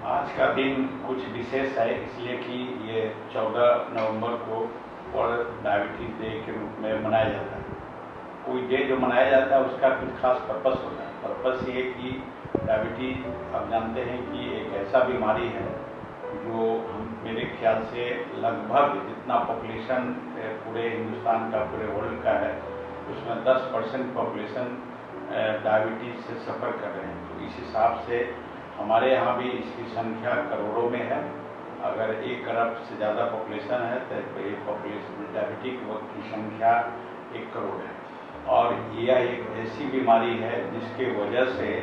आज का दिन कुछ विशेष है इसलिए कि ये 14 नवंबर को वर्ल्ड डायबिटीज डे के रूप में मनाया जाता है। कोई डे जो मनाया जाता है उसका कुछ खास पर्पस होता है। पर्पस ये कि डायबिटीज आप जानते हैं कि एक ऐसा बीमारी है जो मेरे ख्याल से लगभग जितना पॉपुलेशन पूरे हिंदुस्तान का, पूरे वर्ल्ड का है, उसमें 10% पॉपुलेशन डायबिटीज से सफ़र कर रहे हैं। तो इस हिसाब से हमारे यहाँ भी इसकी संख्या करोड़ों में है। अगर 1 अरब से ज़्यादा पॉपुलेशन है तो ये पॉपुलेशन डायबिटिक की संख्या 1 करोड़ है। और यह एक ऐसी बीमारी है जिसके वजह से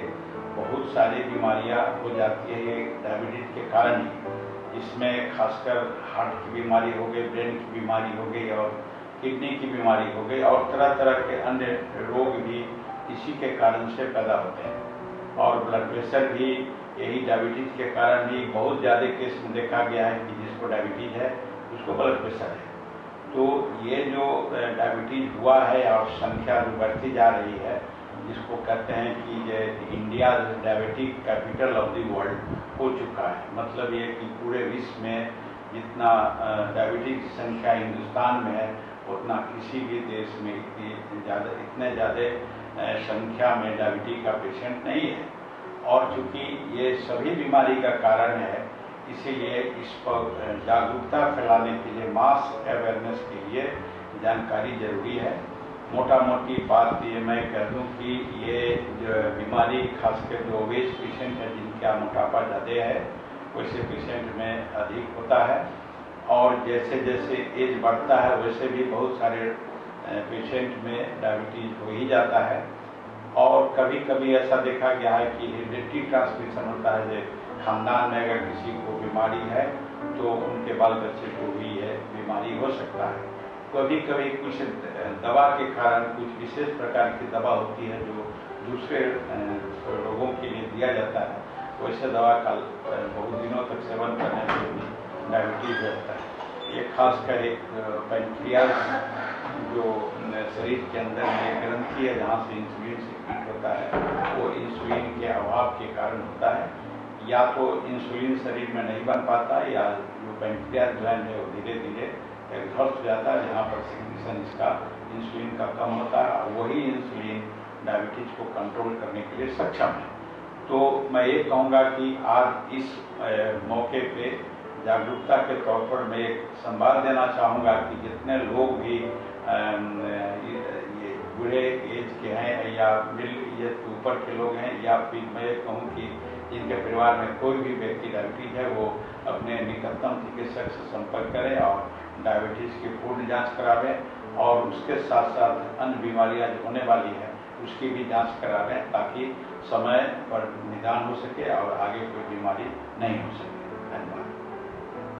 बहुत सारी बीमारियां हो जाती है ये डायबिटीज के कारण ही। इसमें खासकर हार्ट की बीमारी हो गई, ब्रेन की बीमारी हो गई और किडनी की बीमारी हो गई और तरह तरह के अन्य रोग भी इसी के कारण से पैदा होते हैं। और ब्लड प्रेशर भी यही डायबिटीज के कारण ही बहुत ज़्यादा केस में देखा गया है कि जिसको डायबिटीज है उसको ब्लड प्रेशर है। तो ये जो डायबिटीज हुआ है और संख्या जो बढ़ती जा रही है, जिसको कहते हैं कि ये India diabetic capital of the world हो चुका है। मतलब ये कि पूरे विश्व में जितना डायबिटीज की संख्या हिंदुस्तान में है उतना किसी भी देश में इतने ज़्यादा संख्या में डायबिटीज का पेशेंट नहीं है। और चूँकि ये सभी बीमारी का कारण है, इसीलिए इस पर जागरूकता फैलाने के लिए, मास अवेयरनेस के लिए जानकारी जरूरी है। मोटा मोटी बात ये मैं कह दूँ कि ये जो बीमारी खासकर जो ओबेस पेशेंट है, जिनका मोटापा ज़्यादा है, वैसे पेशेंट में अधिक होता है। और जैसे जैसे एज बढ़ता है वैसे भी बहुत सारे पेशेंट में डायबिटीज हो ही जाता है। और कभी कभी ऐसा देखा गया है कि हेरिडिटी ट्रांसमिशन होता है, जो खानदान में अगर किसी को बीमारी है तो उनके बाल बच्चे को भी ये बीमारी हो सकता है। कभी कभी कुछ दवा के कारण कुछ विशेष प्रकार की दवा होती है जो दूसरे रोगों के लिए दिया जाता है, वैसे दवा का बहुत दिनों तक सेवन करने से भी डायबिटीज रहता है। ये खासकर एक पैंक्रियाज जो शरीर के अंदर में ग्रंथि है जहाँ से इंसुलिन सीक्रेट होता है, वो इंसुलिन के अभाव के कारण होता है। या तो इंसुलिन शरीर में नहीं बन पाता, या जो पैंक्रियाज ग्लैंड है वो धीरे धीरे एग्जॉस्ट हो जाता है, जहाँ पर सिक्रेशन इसका इंसुलिन का कम होता है और वही इंसुलिन डायबिटीज को कंट्रोल करने के लिए सक्षम है। तो मैं ये कहूँगा कि आज इस मौके पे जागरूकता के तौर पर मैं एक संवाद देना चाहूँगा कि जितने लोग भी ये बूढ़े एज के हैं या मिडिल एज के ऊपर के लोग हैं, या फिर मैं कहूँ कि जिनके परिवार में कोई भी व्यक्ति डायबिटीज है, वो अपने निकटतम चिकित्सक से संपर्क करें और डायबिटीज़ की पूर्ण जांच करावें और उसके साथ साथ अन्य बीमारियां जो होने वाली है उसकी भी जांच करावें, ताकि समय पर निदान हो सके और आगे कोई बीमारी नहीं हो सके। धन्यवाद।